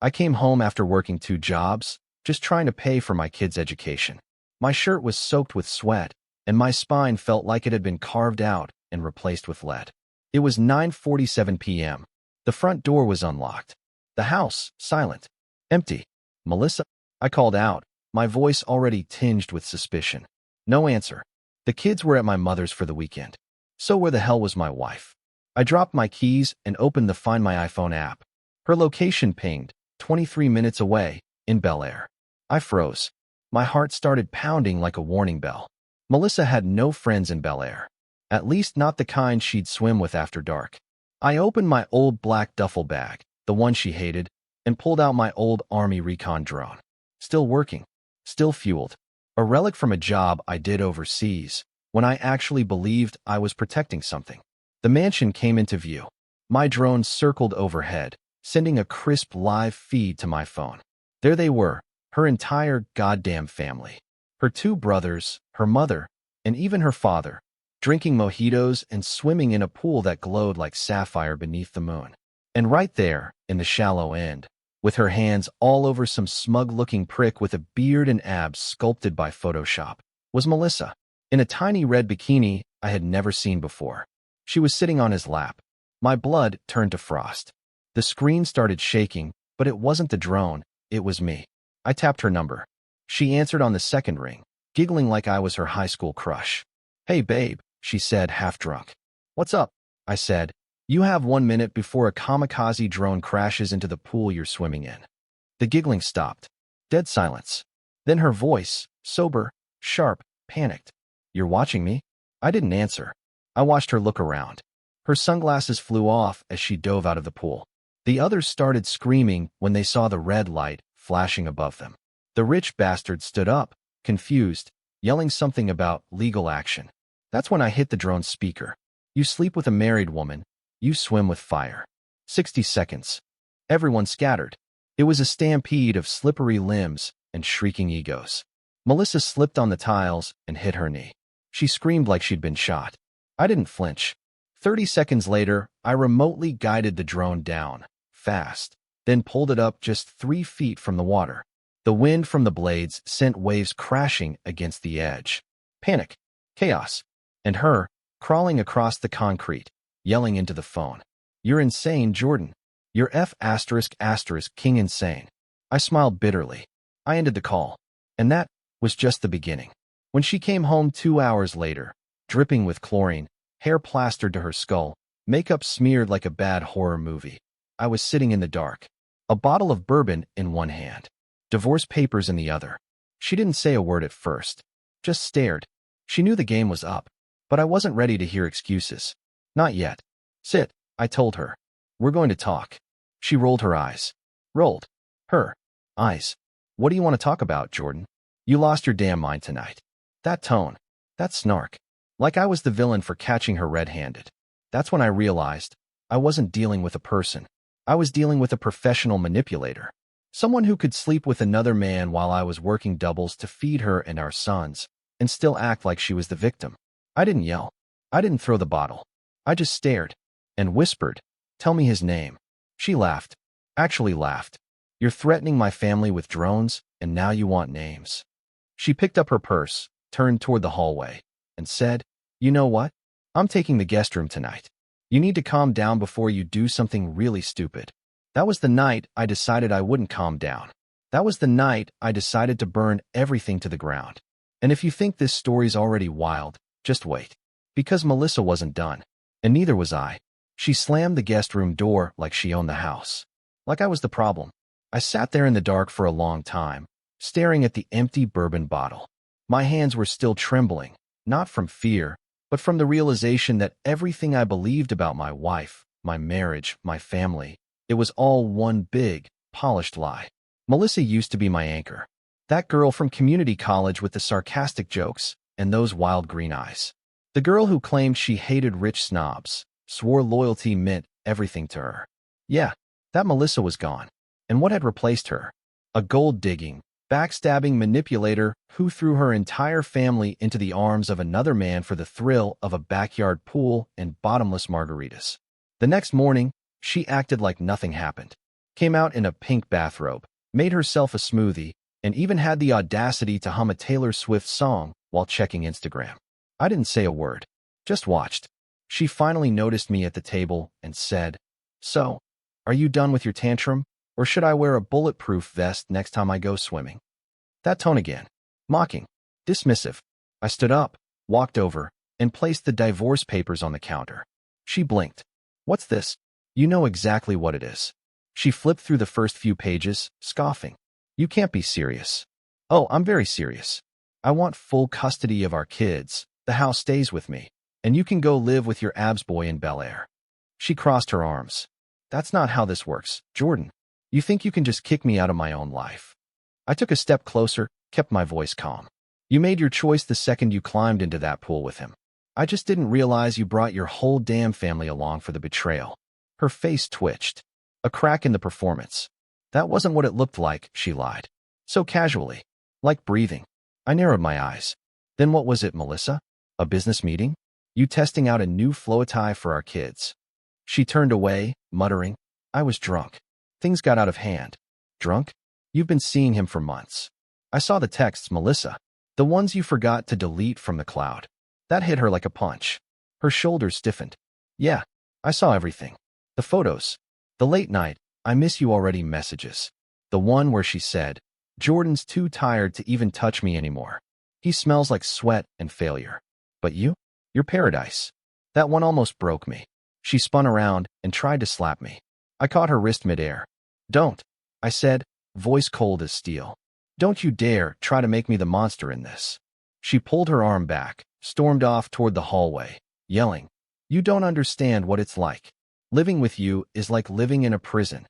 I came home after working 2 jobs, just trying to pay for my kids' education. My shirt was soaked with sweat, and my spine felt like it had been carved out and replaced with lead. It was 9:47 p.m. The front door was unlocked. The house, silent, empty. "Melissa?" I called out, my voice already tinged with suspicion. No answer. The kids were at my mother's for the weekend. So where the hell was my wife? I dropped my keys and opened the Find My iPhone app. Her location pinged, 23 minutes away, in Bel Air. I froze. My heart started pounding like a warning bell. Melissa had no friends in Bel Air. At least not the kind she'd swim with after dark. I opened my old black duffel bag, the one she hated, and pulled out my old Army recon drone. Still working. Still fueled. A relic from a job I did overseas, when I actually believed I was protecting something. The mansion came into view. My drone circled overhead, sending a crisp live feed to my phone. There they were, her entire goddamn family. Her 2 brothers, her mother, and even her father, drinking mojitos and swimming in a pool that glowed like sapphire beneath the moon. And right there, in the shallow end, with her hands all over some smug-looking prick with a beard and abs sculpted by Photoshop, was Melissa, in a tiny red bikini I had never seen before. She was sitting on his lap. My blood turned to frost. The screen started shaking, but it wasn't the drone, it was me. I tapped her number. She answered on the second ring, giggling like I was her high school crush. "Hey, babe," she said, half drunk. "What's up?" I said. "You have 1 minute before a kamikaze drone crashes into the pool you're swimming in." The giggling stopped. Dead silence. Then her voice, sober, sharp, panicked. "You're watching me?" I didn't answer. I watched her look around. Her sunglasses flew off as she dove out of the pool. The others started screaming when they saw the red light flashing above them. The rich bastard stood up, confused, yelling something about legal action. That's when I hit the drone's speaker. "You sleep with a married woman. You swim with fire." 60 seconds. Everyone scattered. It was a stampede of slippery limbs and shrieking egos. Melissa slipped on the tiles and hit her knee. She screamed like she'd been shot. I didn't flinch. 30 seconds later, I remotely guided the drone down, fast, then pulled it up just 3 feet from the water. The wind from the blades sent waves crashing against the edge. Panic. Chaos. And her, crawling across the concrete, yelling into the phone. "You're insane, Jordan. You're king insane." I smiled bitterly. I ended the call. And that was just the beginning. When she came home 2 hours later, dripping with chlorine, hair plastered to her skull, makeup smeared like a bad horror movie, I was sitting in the dark, a bottle of bourbon in one hand, divorce papers in the other. She didn't say a word at first, just stared. She knew the game was up, but I wasn't ready to hear excuses. Not yet. "Sit," I told her. "We're going to talk." She rolled her eyes. Rolled. Her eyes. "What do you want to talk about, Jordan? You lost your damn mind tonight." That tone. That snark. Like I was the villain for catching her red-handed. That's when I realized I wasn't dealing with a person. I was dealing with a professional manipulator. Someone who could sleep with another man while I was working doubles to feed her and our sons, and still act like she was the victim. I didn't yell. I didn't throw the bottle. I just stared and whispered, "Tell me his name." She laughed. Actually laughed. "You're threatening my family with drones, and now you want names." She picked up her purse, turned toward the hallway, and said, "You know what? I'm taking the guest room tonight. You need to calm down before you do something really stupid." That was the night I decided I wouldn't calm down. That was the night I decided to burn everything to the ground. And if you think this story's already wild, just wait. Because Melissa wasn't done. And neither was I. She slammed the guest room door like she owned the house. Like I was the problem. I sat there in the dark for a long time, staring at the empty bourbon bottle. My hands were still trembling, not from fear, but from the realization that everything I believed about my wife, my marriage, my family, it was all one big, polished lie. Melissa used to be my anchor. That girl from community college with the sarcastic jokes and those wild green eyes. The girl who claimed she hated rich snobs, swore loyalty meant everything to her. Yeah, that Melissa was gone. And what had replaced her? A gold-digging, backstabbing manipulator who threw her entire family into the arms of another man for the thrill of a backyard pool and bottomless margaritas. The next morning, she acted like nothing happened. came out in a pink bathrobe, made herself a smoothie, and even had the audacity to hum a Taylor Swift song while checking Instagram. I didn't say a word, just watched. She finally noticed me at the table and said, "So, are you done with your tantrum, or should I wear a bulletproof vest next time I go swimming?" That tone again. Mocking. Dismissive. I stood up, walked over, and placed the divorce papers on the counter. She blinked. "What's this?" "You know exactly what it is." She flipped through the first few pages, scoffing. "You can't be serious." "Oh, I'm very serious. I want full custody of our kids. The house stays with me, and you can go live with your abs boy in Bel Air." She crossed her arms. "That's not how this works, Jordan. You think you can just kick me out of my own life?" I took a step closer, kept my voice calm. "You made your choice the second you climbed into that pool with him. I just didn't realize you brought your whole damn family along for the betrayal." Her face twitched. A crack in the performance. "That wasn't what it looked like," she lied. So casually. Like breathing. I narrowed my eyes. "Then what was it, Melissa? A business meeting? You testing out a new flow tie for our kids?" She turned away, muttering, "I was drunk. Things got out of hand." "Drunk? You've been seeing him for months." "I saw the texts, Melissa. The ones you forgot to delete from the cloud." That hit her like a punch. Her shoulders stiffened. "Yeah, I saw everything. The photos. The late night, 'I miss you already' messages. The one where she said, 'Jordan's too tired to even touch me anymore. He smells like sweat and failure. But you're paradise.' That one almost broke me." She spun around and tried to slap me. I caught her wrist midair. "Don't," I said, voice cold as steel. "Don't you dare try to make me the monster in this." She pulled her arm back, stormed off toward the hallway, yelling, "You don't understand what it's like. Living with you is like living in a prison."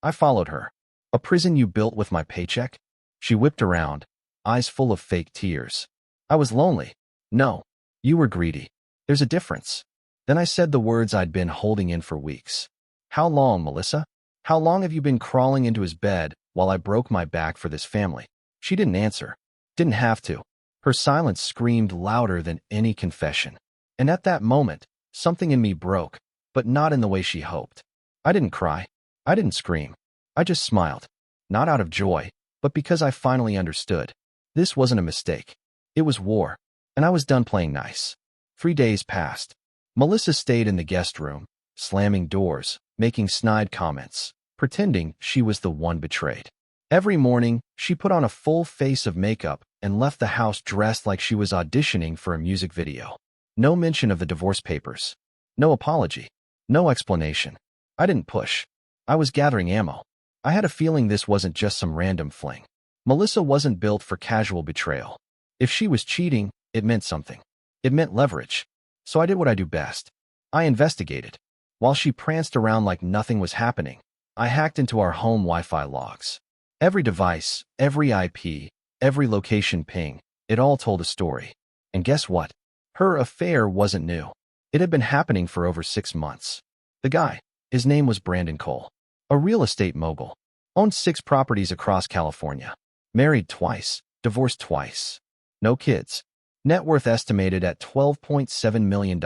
I followed her. "A prison you built with my paycheck?" She whipped around, eyes full of fake tears. "I was lonely." "No, you were greedy. There's a difference." Then I said the words I'd been holding in for weeks. "How long, Melissa? How long have you been crawling into his bed while I broke my back for this family?" She didn't answer. Didn't have to. Her silence screamed louder than any confession. And at that moment, something in me broke, but not in the way she hoped. I didn't cry. I didn't scream. I just smiled. Not out of joy, but because I finally understood. This wasn't a mistake. It was war, and I was done playing nice. 3 days passed. Melissa stayed in the guest room, slamming doors, making snide comments, pretending she was the one betrayed. Every morning, she put on a full face of makeup and left the house dressed like she was auditioning for a music video. No mention of the divorce papers. No apology. No explanation. I didn't push. I was gathering ammo. I had a feeling this wasn't just some random fling. Melissa wasn't built for casual betrayal. If she was cheating, it meant something. It meant leverage. So I did what I do best. I investigated. While she pranced around like nothing was happening, I hacked into our home Wi-Fi logs. Every device, every IP, every location ping, it all told a story. And guess what? Her affair wasn't new. It had been happening for over 6 months. The guy, his name was Brandon Cole. A real estate mogul. Owned 6 properties across California. Married twice, divorced twice. No kids. Net worth estimated at $12.7 million.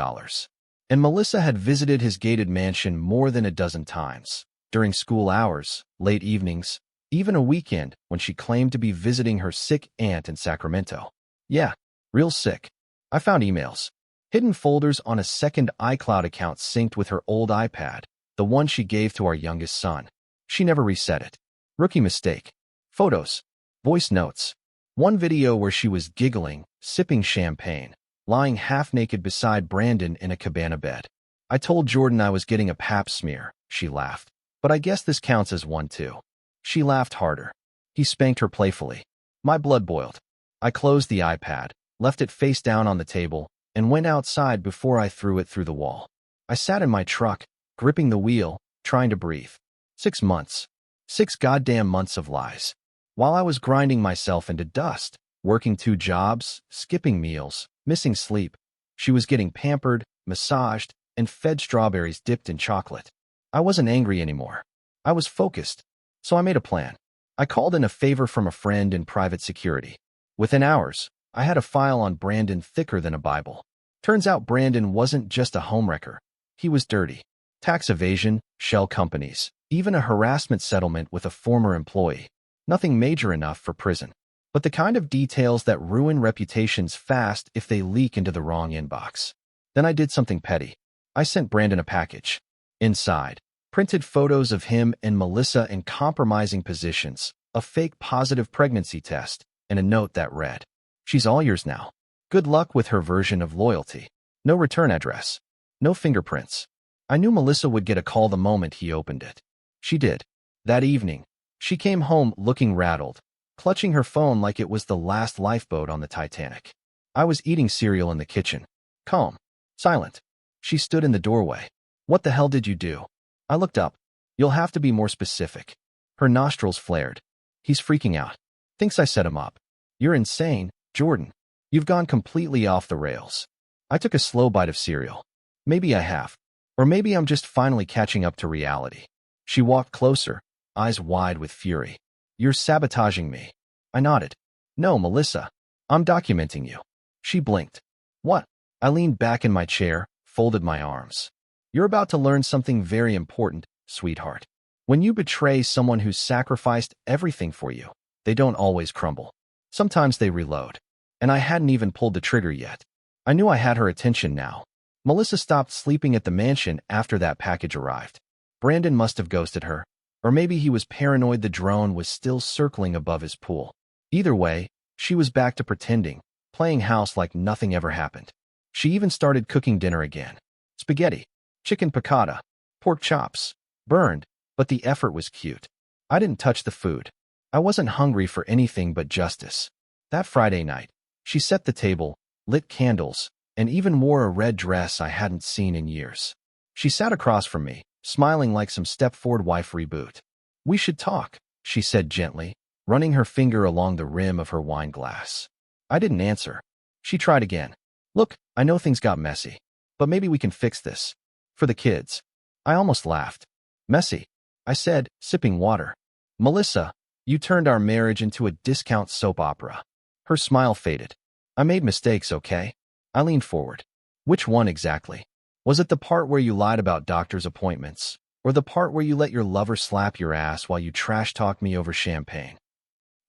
And Melissa had visited his gated mansion more than a dozen times. During school hours, late evenings, even a weekend when she claimed to be visiting her sick aunt in Sacramento. Yeah, real sick. I found emails. Hidden folders on a second iCloud account synced with her old iPad, the one she gave to our youngest son. She never reset it. Rookie mistake. Photos. Voice notes. One video where she was giggling, sipping champagne, lying half-naked beside Brandon in a cabana bed. "I told Jordan I was getting a pap smear," she laughed. "But I guess this counts as one too." She laughed harder. He spanked her playfully. My blood boiled. I closed the iPad, left it face down on the table, and went outside before I threw it through the wall. I sat in my truck, gripping the wheel, trying to breathe. 6 months. 6 goddamn months of lies. While I was grinding myself into dust, working 2 jobs, skipping meals, missing sleep, she was getting pampered, massaged, and fed strawberries dipped in chocolate. I wasn't angry anymore. I was focused. So I made a plan. I called in a favor from a friend in private security. Within hours, I had a file on Brandon thicker than a Bible. Turns out Brandon wasn't just a homewrecker. He was dirty. Tax evasion, shell companies, even a harassment settlement with a former employee. Nothing major enough for prison, but the kind of details that ruin reputations fast if they leak into the wrong inbox. Then I did something petty. I sent Brandon a package. Inside, printed photos of him and Melissa in compromising positions, a fake positive pregnancy test, and a note that read, "She's all yours now. Good luck with her version of loyalty." No return address. No fingerprints. I knew Melissa would get a call the moment he opened it. She did. That evening, she came home looking rattled, clutching her phone like it was the last lifeboat on the Titanic. I was eating cereal in the kitchen. Calm. Silent. She stood in the doorway. "What the hell did you do?" I looked up. "You'll have to be more specific." Her nostrils flared. "He's freaking out. Thinks I set him up." "You're insane, Jordan. You've gone completely off the rails." I took a slow bite of cereal. Maybe I have. Or maybe I'm just finally catching up to reality. She walked closer, eyes wide with fury. "You're sabotaging me." I nodded. "No, Melissa. I'm documenting you." She blinked. "What?" I leaned back in my chair, folded my arms. "You're about to learn something very important, sweetheart. When you betray someone who's sacrificed everything for you, they don't always crumble. Sometimes they reload." And I hadn't even pulled the trigger yet. I knew I had her attention now. Melissa stopped sleeping at the mansion after that package arrived. Brandon must have ghosted her, or maybe he was paranoid the drone was still circling above his pool. Either way, she was back to pretending, playing house like nothing ever happened. She even started cooking dinner again. Spaghetti, chicken piccata, pork chops, burned, but the effort was cute. I didn't touch the food. I wasn't hungry for anything but justice. That Friday night, she set the table, lit candles, and even wore a red dress I hadn't seen in years. She sat across from me, smiling like some Stepford wife reboot. "We should talk," she said gently, running her finger along the rim of her wine glass. I didn't answer. She tried again. "Look, I know things got messy, but maybe we can fix this. For the kids." I almost laughed. "Messy," I said, sipping water. "Melissa, you turned our marriage into a discount soap opera." Her smile faded. "I made mistakes, okay?" I leaned forward. "Which one exactly? Was it the part where you lied about doctor's appointments, or the part where you let your lover slap your ass while you trash-talked me over champagne?"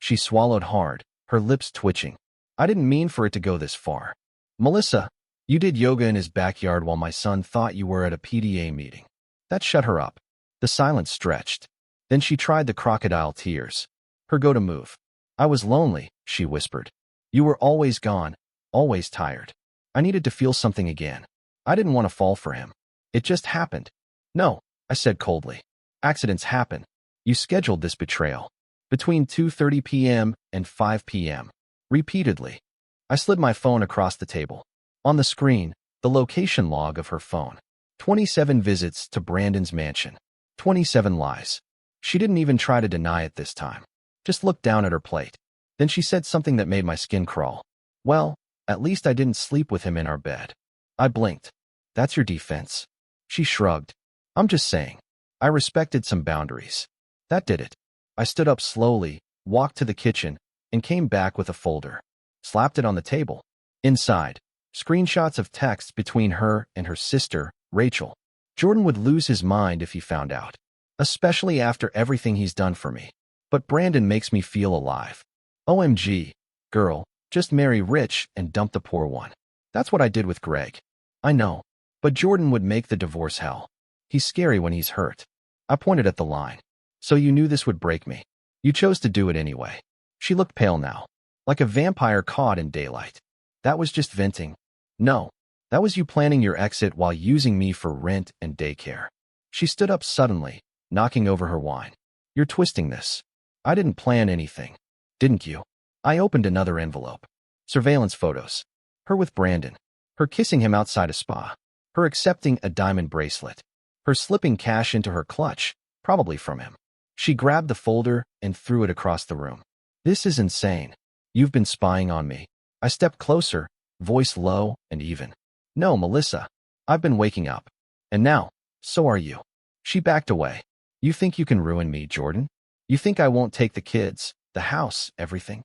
She swallowed hard, her lips twitching. "I didn't mean for it to go this far. Melissa, you did yoga in his backyard while my son thought you were at a PTA meeting." That shut her up. The silence stretched. Then she tried the crocodile tears. Her go-to move. "I was lonely," she whispered. "You were always gone, always tired. I needed to feel something again. I didn't want to fall for him. It just happened." "No," I said coldly. "Accidents happen. You scheduled this betrayal. Between 2:30 p.m. and 5 p.m. Repeatedly." I slid my phone across the table. On the screen, the location log of her phone. 27 visits to Brandon's mansion. 27 lies. She didn't even try to deny it this time. Just looked down at her plate. Then she said something that made my skin crawl. "Well, at least I didn't sleep with him in our bed." I blinked. "That's your defense?" She shrugged. "I'm just saying. I respected some boundaries." That did it. I stood up slowly, walked to the kitchen, and came back with a folder. Slapped it on the table. Inside, screenshots of texts between her and her sister, Rachel. Jordan would lose his mind if he found out, especially after everything he's done for me. But Brandon makes me feel alive. OMG, girl, just marry rich and dump the poor one. That's what I did with Greg. I know, but Jordan would make the divorce hell. He's scary when he's hurt. I pointed at the line. "So you knew this would break me. You chose to do it anyway." She looked pale now, like a vampire caught in daylight. "That was just venting." "No, that was you planning your exit while using me for rent and daycare." She stood up suddenly, knocking over her wine. "You're twisting this. I didn't plan anything. Didn't you?" I opened another envelope. Surveillance photos. Her with Brandon. Her kissing him outside a spa. Her accepting a diamond bracelet. Her slipping cash into her clutch, probably from him. She grabbed the folder and threw it across the room. "This is insane. You've been spying on me." I stepped closer, voice low and even. "No, Melissa. I've been waking up. And now, so are you." She backed away. "You think you can ruin me, Jordan? You think I won't take the kids, the house, everything?"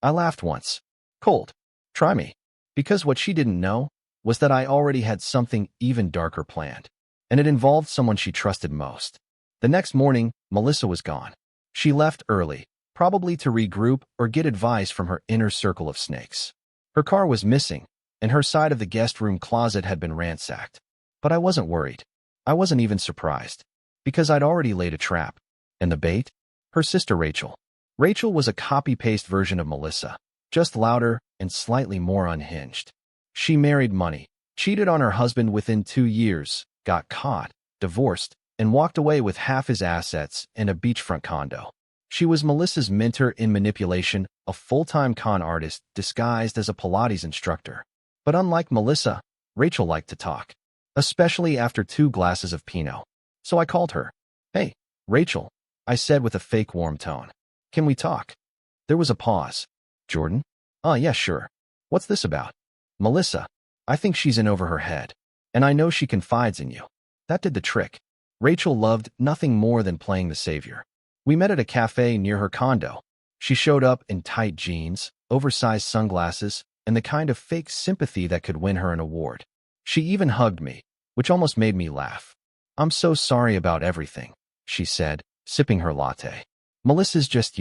I laughed once. Cold. Try me. Because what she didn't know was that I already had something even darker planned. And it involved someone she trusted most. The next morning, Melissa was gone. She left early, probably to regroup or get advice from her inner circle of snakes. Her car was missing, and her side of the guest room closet had been ransacked. But I wasn't worried. I wasn't even surprised, because I'd already laid a trap. And the bait? Her sister Rachel. Rachel was a copy-paste version of Melissa, just louder and slightly more unhinged. She married money, cheated on her husband within 2 years, got caught, divorced, and walked away with half his assets and a beachfront condo. She was Melissa's mentor in manipulation, a full-time con artist disguised as a Pilates instructor. But unlike Melissa, Rachel liked to talk, especially after 2 glasses of Pinot. So I called her. "Hey, Rachel," I said with a fake warm tone. "Can we talk?" There was a pause. "Jordan? Yeah, sure. What's this about?" "Melissa. I think she's in over her head. And I know she confides in you." That did the trick. Rachel loved nothing more than playing the savior. We met at a cafe near her condo. She showed up in tight jeans, oversized sunglasses, and the kind of fake sympathy that could win her an award. She even hugged me, which almost made me laugh. "I'm so sorry about everything," she said, sipping her latte. "Melissa's just,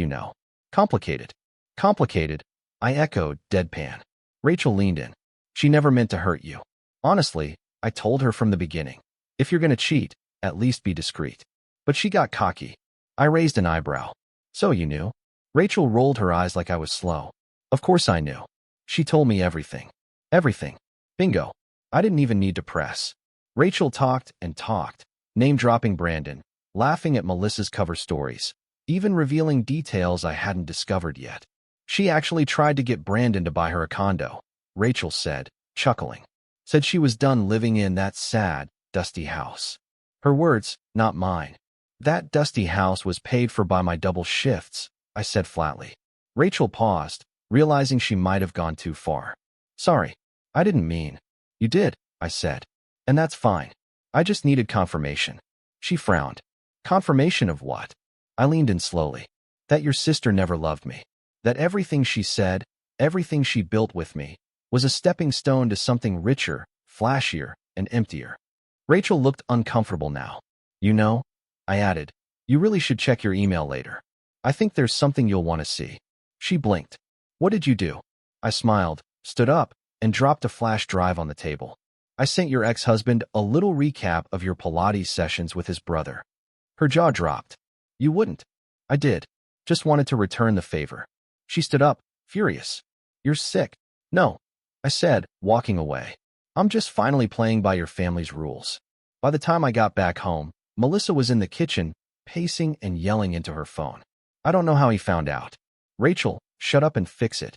complicated." "Complicated?" I echoed, deadpan. Rachel leaned in. "She never meant to hurt you. Honestly, I told her from the beginning. If you're gonna cheat, at least be discreet." But she got cocky. I raised an eyebrow. "So you knew?" Rachel rolled her eyes like I was slow. "Of course I knew. She told me everything." Everything. Bingo. I didn't even need to press. Rachel talked and talked, name-dropping Brandon, laughing at Melissa's cover stories, even revealing details I hadn't discovered yet. She actually tried to get Brandon to buy her a condo, Rachel said, chuckling. Said she was done living in that sad, dusty house. Her words, not mine. "That dusty house was paid for by my double shifts," I said flatly. Rachel paused, realizing she might have gone too far. "Sorry, I didn't mean." "You did," I said. "And that's fine. I just needed confirmation." She frowned. "Confirmation of what?" I leaned in slowly. "That your sister never loved me. That everything she said, everything she built with me, was a stepping stone to something richer, flashier, and emptier." Rachel looked uncomfortable now. I added, "You really should check your email later. I think there's something you'll want to see." She blinked. "What did you do?" I smiled, stood up, and dropped a flash drive on the table. "I sent your ex-husband a little recap of your Pilates sessions with his brother." Her jaw dropped. "You wouldn't." "I did. Just wanted to return the favor." She stood up, furious. "You're sick." "No," I said, walking away. "I'm just finally playing by your family's rules." By the time I got back home, Melissa was in the kitchen, pacing and yelling into her phone. I don't know how he found out. "Rachel, shut up and fix it."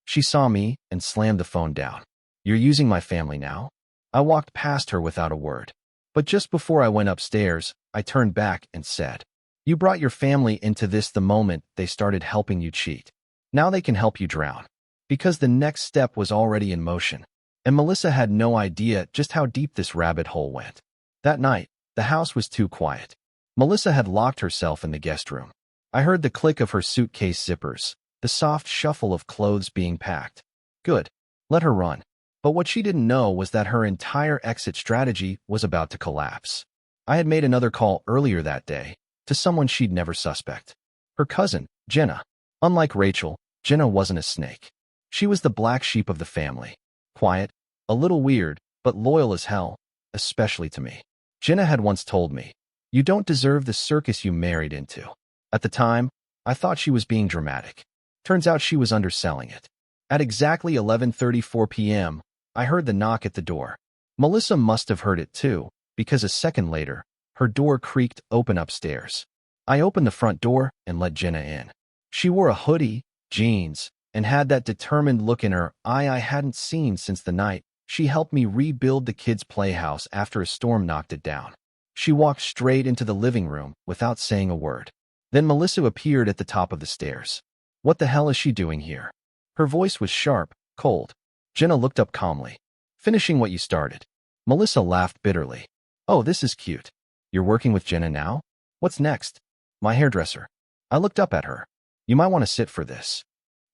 She saw me and slammed the phone down. "You're using my family now?" I walked past her without a word. But just before I went upstairs, I turned back and said, "You brought your family into this the moment they started helping you cheat. Now they can help you drown." Because the next step was already in motion. And Melissa had no idea just how deep this rabbit hole went. That night, the house was too quiet. Melissa had locked herself in the guest room. I heard the click of her suitcase zippers, the soft shuffle of clothes being packed. Good. Let her run. But what she didn't know was that her entire exit strategy was about to collapse. I had made another call earlier that day, to someone she'd never suspect. Her cousin, Jenna. Unlike Rachel, Jenna wasn't a snake. She was the black sheep of the family. Quiet, a little weird, but loyal as hell, especially to me. Jenna had once told me, "You don't deserve the circus you married into." At the time, I thought she was being dramatic. Turns out she was underselling it. At exactly 11:34 p.m., I heard the knock at the door. Melissa must have heard it too, because a second later, her door creaked open upstairs. I opened the front door and let Jenna in. She wore a hoodie, jeans, and had that determined look in her eye I hadn't seen since the night she helped me rebuild the kids' playhouse after a storm knocked it down. She walked straight into the living room without saying a word. Then Melissa appeared at the top of the stairs. "What the hell is she doing here?" Her voice was sharp, cold. Jenna looked up calmly. "Finishing what you started." Melissa laughed bitterly. "Oh, this is cute. You're working with Jenna now? What's next?" "My hairdresser." I looked up at her. "You might want to sit for this."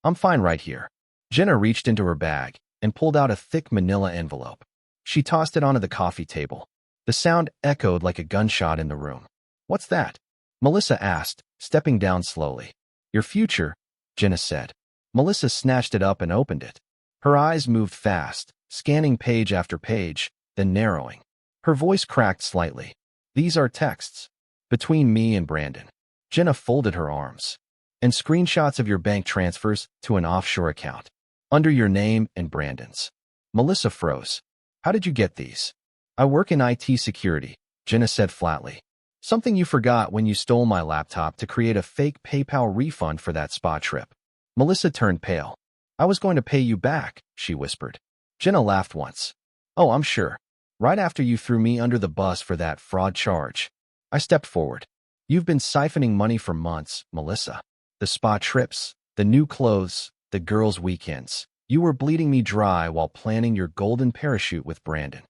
"I'm fine right here." Jenna reached into her bag and pulled out a thick manila envelope. She tossed it onto the coffee table. The sound echoed like a gunshot in the room. "What's that?" Melissa asked, stepping down slowly. Your future, Jenna said. Melissa snatched it up and opened it. Her eyes moved fast, scanning page after page, then narrowing. Her voice cracked slightly. These are texts. Between me and Brandon. Jenna folded her arms. And screenshots of your bank transfers to an offshore account. Under your name and Brandon's. Melissa froze. How did you get these? I work in IT security, Jenna said flatly. Something you forgot when you stole my laptop to create a fake PayPal refund for that spa trip. Melissa turned pale. I was going to pay you back, she whispered. Jenna laughed once. Oh, I'm sure. Right after you threw me under the bus for that fraud charge. I stepped forward. You've been siphoning money for months, Melissa. The spa trips, the new clothes, the girls' weekends. You were bleeding me dry while planning your golden parachute with Brandon.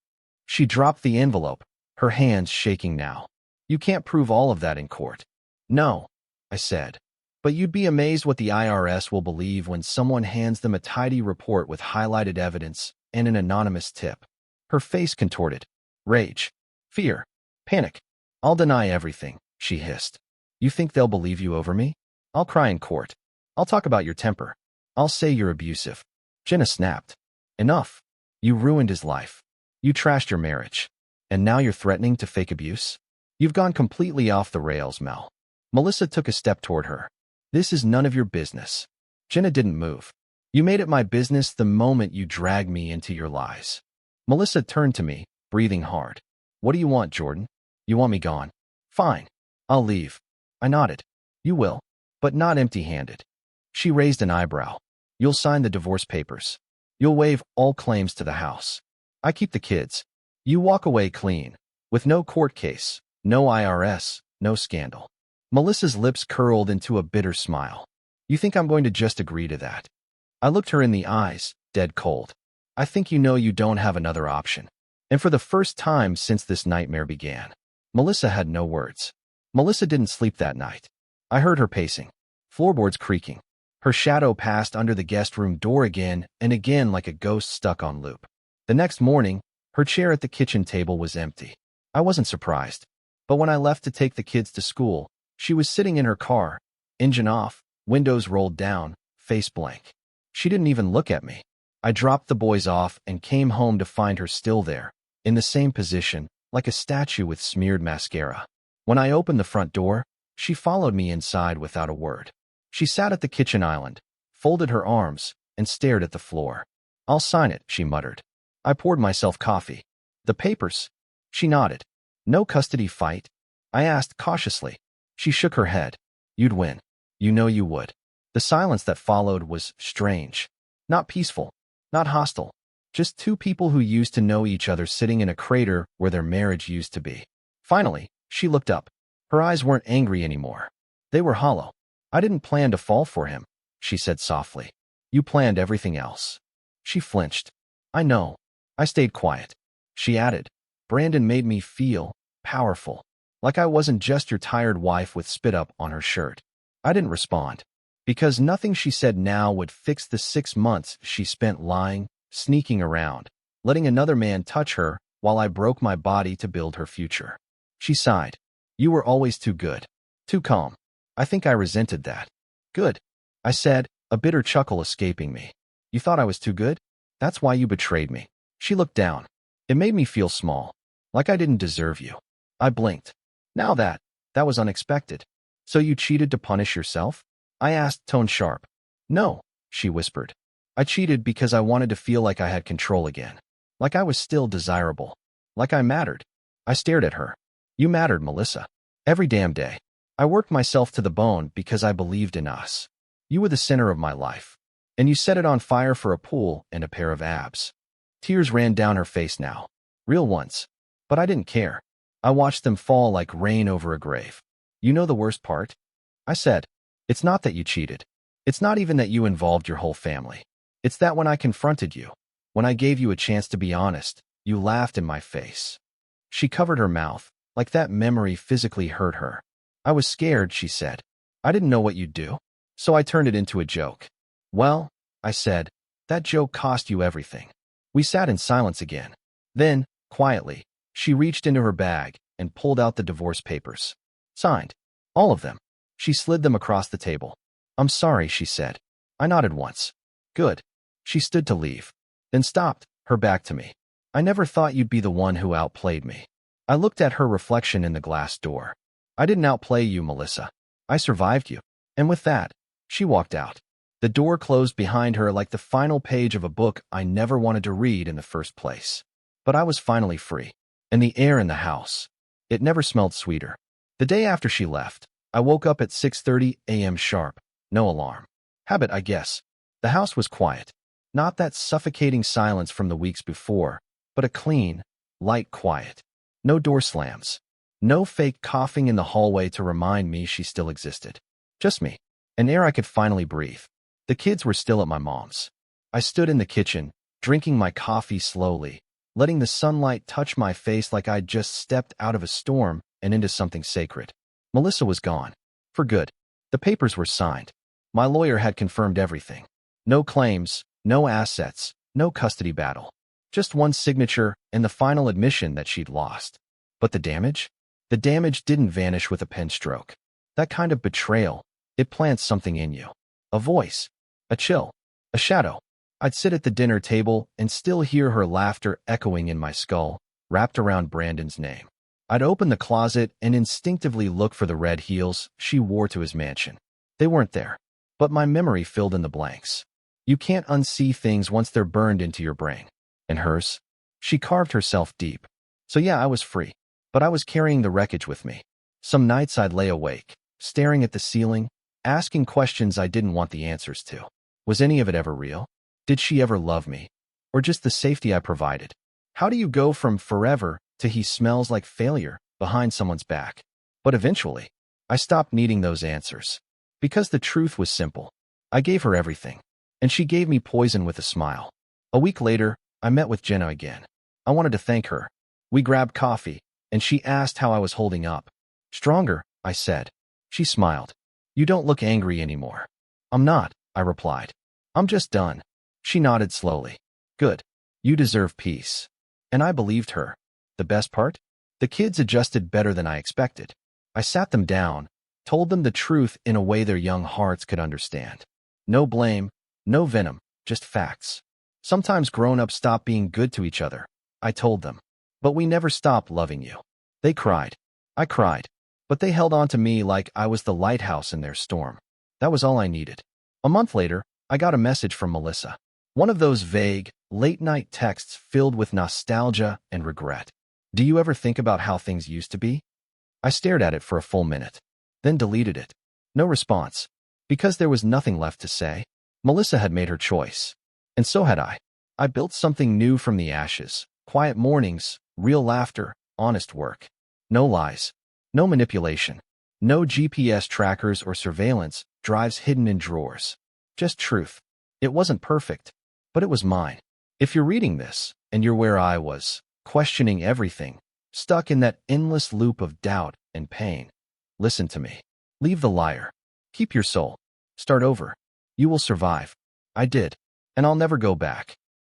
She dropped the envelope, her hands shaking now. You can't prove all of that in court. No, I said. But you'd be amazed what the IRS will believe when someone hands them a tidy report with highlighted evidence and an anonymous tip. Her face contorted. Rage. Fear. Panic. I'll deny everything, she hissed. You think they'll believe you over me? I'll cry in court. I'll talk about your temper. I'll say you're abusive. Jenna snapped. Enough. You ruined his life. You trashed your marriage. And now you're threatening to fake abuse? You've gone completely off the rails, Mel. Melissa took a step toward her. This is none of your business. Jenna didn't move. You made it my business the moment you dragged me into your lies. Melissa turned to me, breathing hard. What do you want, Jordan? You want me gone? Fine. I'll leave. I nodded. You will, but not empty-handed. She raised an eyebrow. You'll sign the divorce papers. You'll waive all claims to the house. I keep the kids. You walk away clean, with no court case, no IRS, no scandal. Melissa's lips curled into a bitter smile. You think I'm going to just agree to that? I looked her in the eyes, dead cold. I think you know you don't have another option. And for the first time since this nightmare began, Melissa had no words. Melissa didn't sleep that night. I heard her pacing, floorboards creaking. Her shadow passed under the guest room door again and again like a ghost stuck on loop. The next morning, her chair at the kitchen table was empty. I wasn't surprised. But when I left to take the kids to school, she was sitting in her car, engine off, windows rolled down, face blank. She didn't even look at me. I dropped the boys off and came home to find her still there, in the same position, like a statue with smeared mascara. When I opened the front door, she followed me inside without a word. She sat at the kitchen island, folded her arms, and stared at the floor. I'll sign it, she muttered. I poured myself coffee. The papers? She nodded. No custody fight? I asked cautiously. She shook her head. You'd win. You know you would. The silence that followed was strange. Not peaceful. Not hostile. Just two people who used to know each other sitting in a crater where their marriage used to be. Finally, she looked up. Her eyes weren't angry anymore. They were hollow. I didn't plan to fall for him, she said softly. You planned everything else. She flinched. I know. I stayed quiet. She added, Brandon made me feel powerful, like I wasn't just your tired wife with spit up on her shirt. I didn't respond, because nothing she said now would fix the 6 months she spent lying, sneaking around, letting another man touch her while I broke my body to build her future. She sighed. You were always too good, too calm. I think I resented that. Good, I said, a bitter chuckle escaping me. You thought I was too good? That's why you betrayed me. She looked down. It made me feel small, like I didn't deserve you. I blinked. Now that was unexpected. So you cheated to punish yourself? I asked, tone sharp. No, she whispered. I cheated because I wanted to feel like I had control again. Like I was still desirable. Like I mattered. I stared at her. You mattered, Melissa. Every damn day. I worked myself to the bone because I believed in us. You were the center of my life. And you set it on fire for a pool and a pair of abs. Tears ran down her face now. Real ones. But I didn't care. I watched them fall like rain over a grave. You know the worst part? I said, it's not that you cheated. It's not even that you involved your whole family. It's that when I confronted you, when I gave you a chance to be honest, you laughed in my face. She covered her mouth, like that memory physically hurt her. I was scared, she said. I didn't know what you'd do, so I turned it into a joke. Well, I said, that joke cost you everything. We sat in silence again. Then, quietly, she reached into her bag and pulled out the divorce papers. Signed. All of them. She slid them across the table. I'm sorry, she said. I nodded once. Good. She stood to leave, then stopped, her back to me. I never thought you'd be the one who outplayed me. I looked at her reflection in the glass door. I didn't outplay you, Melissa. I survived you. And with that, she walked out. The door closed behind her like the final page of a book I never wanted to read in the first place. But I was finally free. And the air in the house. It never smelled sweeter. The day after she left, I woke up at 6:30 a.m. sharp. No alarm. Habit, I guess. The house was quiet. Not that suffocating silence from the weeks before, but a clean, light quiet. No door slams. No fake coughing in the hallway to remind me she still existed. Just me. An air I could finally breathe. The kids were still at my mom's. I stood in the kitchen, drinking my coffee slowly, letting the sunlight touch my face like I'd just stepped out of a storm and into something sacred. Melissa was gone. For good. The papers were signed. My lawyer had confirmed everything. No claims, no assets, no custody battle. Just one signature and the final admission that she'd lost. But the damage? The damage didn't vanish with a pen stroke. That kind of betrayal, it plants something in you. A voice. A chill. A shadow. I'd sit at the dinner table and still hear her laughter echoing in my skull, wrapped around Brandon's name. I'd open the closet and instinctively look for the red heels she wore to his mansion. They weren't there. But my memory filled in the blanks. You can't unsee things once they're burned into your brain. And hers? She carved herself deep. So yeah, I was free. But I was carrying the wreckage with me. Some nights I'd lay awake, staring at the ceiling, asking questions I didn't want the answers to. Was any of it ever real? Did she ever love me? Or just the safety I provided? How do you go from forever to he smells like failure behind someone's back? But eventually, I stopped needing those answers. Because the truth was simple. I gave her everything. And she gave me poison with a smile. A week later, I met with Jenna again. I wanted to thank her. We grabbed coffee, and she asked how I was holding up. Stronger, I said. She smiled. You don't look angry anymore. I'm not, I replied. I'm just done. She nodded slowly. Good. You deserve peace. And I believed her. The best part? The kids adjusted better than I expected. I sat them down, told them the truth in a way their young hearts could understand. No blame, no venom, just facts. Sometimes grown-ups stop being good to each other, I told them. But we never stopped loving you. They cried. I cried. But they held on to me like I was the lighthouse in their storm. That was all I needed. A month later, I got a message from Melissa. One of those vague, late-night texts filled with nostalgia and regret. Do you ever think about how things used to be? I stared at it for a full minute, then deleted it. No response. Because there was nothing left to say. Melissa had made her choice. And so had I. I built something new from the ashes. Quiet mornings, real laughter, honest work. No lies. No manipulation. No GPS trackers or surveillance drives hidden in drawers. Just truth. It wasn't perfect, but it was mine. If you're reading this, and you're where I was, questioning everything, stuck in that endless loop of doubt and pain, listen to me. Leave the liar. Keep your soul. Start over. You will survive. I did. And I'll never go back.